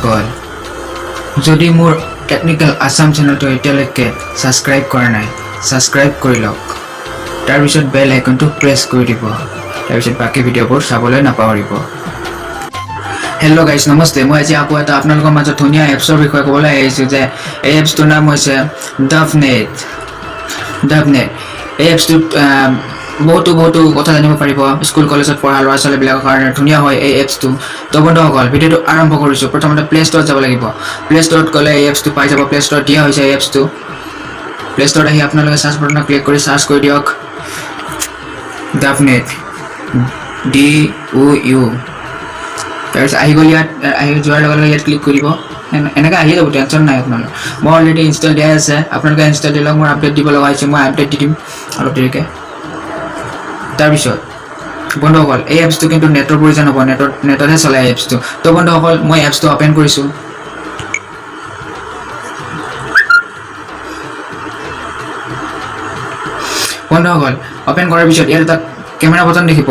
বন্ধুসকল যদি মোৰ টেকনিক্যাল আসাম চেনেলটো এতিয়ালৈকে সাবস্ক্ৰাইব কৰা নাই সাবস্ক্ৰাইব কৰি লওক তাৰ পিছত বেল আইকনটো প্ৰেছ কৰি দিব তাৰ পিছত বাকি ভিডিঅ'বোৰ চাবলৈ নাপাহৰিব হেল্ল' গাইজ নমস্তে মই আজি আকৌ এটা আপোনালোকৰ মাজত ধুনীয়া এপছৰ বিষয়ে ক'বলৈ আহিছোঁ যে এই এপছটোৰ নাম হৈছে ডাভনেট এই এপছটোত বহুতো কথা জানিব পাৰিব স্কুল কলেজত পঢ়া ল'ৰা ছোৱালীবিলাকৰ কাৰণে ধুনীয়া হয় এই এপছটো তো বন্ধুসকল ভিডিঅ'টো আৰম্ভ কৰিছোঁ প্ৰথমতে প্লে ষ্ট'ৰত যাব লাগিব প্লে ষ্ট'ৰত গ'লে এই এপছটো পাই যাব প্লে ষ্ট'ৰত দিয়া হৈছে এই এপছটো প্লে ষ্ট'ৰত আহি আপোনালোকে চাৰ্চ বাটনত ক্লিক কৰি চাৰ্চ কৰি দিয়ক ডাভনেট DOU তাৰপিছত আহি গ'ল ইয়াত আহি যোৱাৰ লগে লগে ইয়াত ক্লিক কৰিব এনেকৈ আহি যাব টেনশ্যন নাই আপোনালোকৰ মই অলৰেডি ইনষ্টল দিয়াই আছে আপোনালোকে ইনষ্টল দিলক মোৰ আপডেট দিব লগা হৈছে মই আপডেট দি দিম অলপ দেৰিকৈ তাৰপিছত বন্ধুসকল এই এপছটো কিন্তু নেটৰ প্ৰয়োজন হ'ব নেটতহে চলাই এপছটো তো বন্ধুসকল মই এপছটো অপেন কৰিছোঁ বন্ধুসকল অপেন কৰাৰ পিছত ইয়াত এটা কেমেৰা বটন দেখিব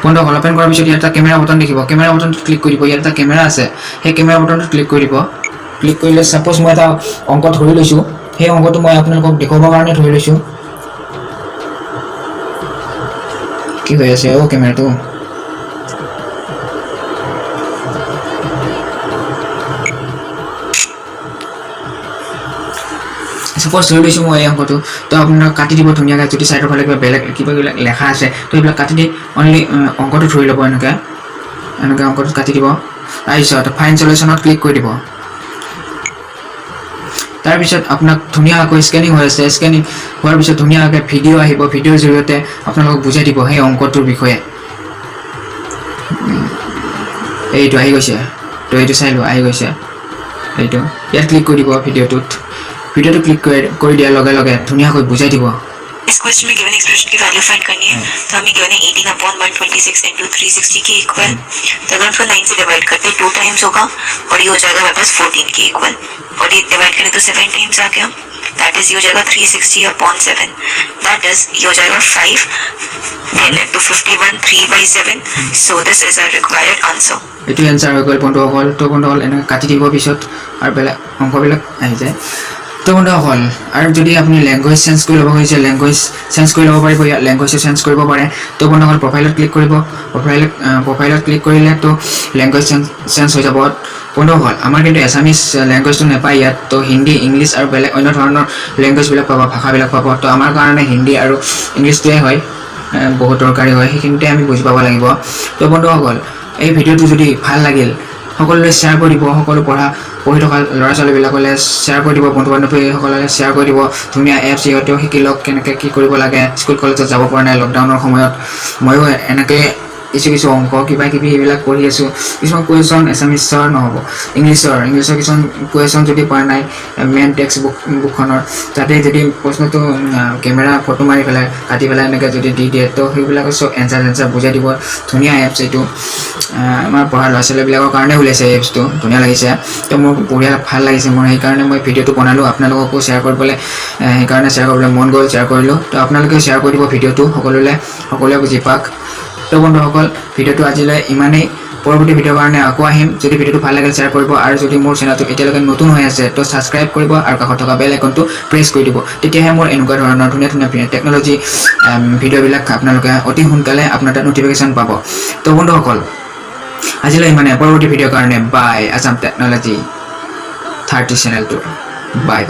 বন্ধুসকল অপেন কৰাৰ পিছত ইয়াত এটা কেমেৰা বটন দেখিব কেমেৰা বটনটোত ক্লিক কৰিব ইয়াত এটা কেমেৰা আছে সেই কেমেৰা বটনটোত ক্লিক কৰিব ক্লিক কৰিলে সাপোজ মই এটা অংক ধৰি লৈছোঁ সেই অংকটো মই আপোনালোকক দেখুৱাবৰ কাৰণে ধৰি লৈছোঁ কি হৈ আছে কেমেৰাটো সাপোজ ধৰি লৈছোঁ মই এই অংকটো তো আপোনালোক কাটি দিব ধুনীয়াকৈ যদি চাইডৰ ফালে কিবা বেলেগ কিবা লেখা আছে তো এইবিলাক কাটি দি অনলি অংকটো ধৰি ল'ব এনেকৈ অংকটো কাটি দিব তাৰপিছত ফাইন সলিউশ্যনত ক্লিক কৰি দিব তাৰপিছত আপোনাক ধুনীয়াকৈ স্কেনিং হৈ আছে স্কেনিং হোৱাৰ পিছত ধুনীয়াকৈ ভিডিঅ' আহিব ভিডিঅ'ৰ জৰিয়তে আপোনালোকক বুজাই দিব সেই অংকটোৰ বিষয়ে এইটো আহি গৈছে তো এইটো চাই লোৱা আহি গৈছে এইটো ইয়াত ক্লিক কৰি দিব ভিডিঅ'টোত ক্লিক কৰি দিয়াৰ লগে লগে ধুনীয়াকৈ বুজাই দিব इस क्वेश्चन में गिवन एक्सप्रेशन की वैल्यू फाइंड करनी है तो हमें गिवन है 18/126 into 360 के इक्वल तो अगर उसको 9 से डिवाइड करते 2 टाइम्स होगा और ये हो जाएगा हमारे पास 14 के इक्वल और ये डिवाइड करें तो 7 टाइम्स आ गया दैट इज ये हो जाएगा 360/7 दैट इज ये हो जाएगा 5 10 into 51 3/7 so this is our required answer এটো आंसर হৈ গ'ল বন্ধুসকল তো বন্ধুসকল এনে কাটি দিব পিছত আৰু বেলেগ অংকবিলাক আহি যায় তো বন্ধুসকল আৰু যদি আপুনি ল্যাঙ্গুৱেজ চেঞ্জ কৰি ল'ব খুজিছে ল্যাঙ্গুৱেজ চেঞ্জ কৰি ল'ব পাৰিব ইয়াত ল্যাঙ্গুৱেজ চেঞ্জ কৰিব পাৰে তো বন্ধুসকল প্ৰফাইলত ক্লিক কৰিব প্ৰফাইলত ক্লিক কৰিলে তো ল্যাঙ্গুৱেজ চেঞ্জ হৈ যাব বন্ধুসকল আমাৰ কিন্তু এছামিজ ল্যাঙ্গুৱেজটো নাপায় ইয়াত তো হিন্দী ইংলিছ আৰু বেলেগ অন্য ধৰণৰ ল্যাঙ্গুৱেজবিলাক পাব ভাষাবিলাক পাব তো আমাৰ কাৰণে হিন্দী আৰু ইংলিছটোৱে হয় বহুত দৰকাৰী হয় সেইখিনিতে আমি বুজি পাব লাগিব তো বন্ধুসকল এই ভিডিঅ'টো যদি ভাল লাগিল সকলোৱে শ্বেয়াৰ কৰি দিব সকলো পঢ়ি থকা ল'ৰা ছোৱালীবিলাকলৈ শ্বেয়াৰ কৰি দিব বন্ধু বান্ধৱীসকললৈ শ্বেয়াৰ কৰি দিব ধুনীয়া এপছ ইহঁতেও শিকি লওক কেনেকৈ কি কৰিব লাগে স্কুল কলেজত যাব পৰা নাই লকডাউনৰ সময়ত ময়ো এনেকৈ কিছু অংক কিবা কিবি এইবিলাক পঢ়ি আছোঁ কিছুমান কুৱেশ্যন এছামিছৰ নহ'ব ইংলিছৰ কিছুমান কুৱেশ্যন যদি পোৱা নাই মেইন টেক্সট বুকখনৰ তাতে যদি প্ৰশ্নটো কেমেৰা ফটো মাৰি পেলাই কাটি পেলাই এনেকৈ যদি দি দিয়ে তো সেইবিলাকৰ চব এনচাৰ বুজাই দিব ধুনীয়া এপছ এইটো আমাৰ পঢ়া ল'ৰা ছোৱালীবিলাকৰ কাৰণে ওলাইছে এপছটো ধুনীয়া লাগিছে তো মোৰ বঢ়িয়া ভাল লাগিছে মোৰ সেইকাৰণে মই ভিডিঅ'টো বনালোঁ আপোনালোককো শ্বেয়াৰ কৰিবলৈ সেইকাৰণে শ্বেয়াৰ কৰিবলৈ মন গ'ল শ্বেয়াৰ কৰিলোঁ তো আপোনালোকেও শ্বেয়াৰ কৰি দিব ভিডিঅ'টো সকলোৱে বুজি পাওক তো বন্ধুসকল ভিডিঅ'টো আজিলৈ ইমানেই পৰৱৰ্তী ভিডিঅ'ৰ কাৰণে আকৌ আহিম যদি ভিডিঅ'টো ভাল লাগিল শ্বেয়াৰ কৰিব আৰু যদি মোৰ চেনেলটো এতিয়ালৈকে নতুন হৈ আছে তো ছাবস্ক্ৰাইব কৰিব আৰু কাষত থকা বেল আইকনটো প্ৰেছ কৰি দিব তেতিয়াহে মোৰ এনেকুৱা ধৰণৰ ধুনীয়া টেকন'লজি ভিডিঅ'বিলাক আপোনালোকে অতি সোনকালে আপোনাৰ তাত ন'টিফিকেশ্যন পাব তো বন্ধুসকল আজিলৈ ইমানে পৰৱৰ্তী ভিডিঅ'ৰ কাৰণে বাই আসাম টেকন'লজি 30 চেনেলটো বাই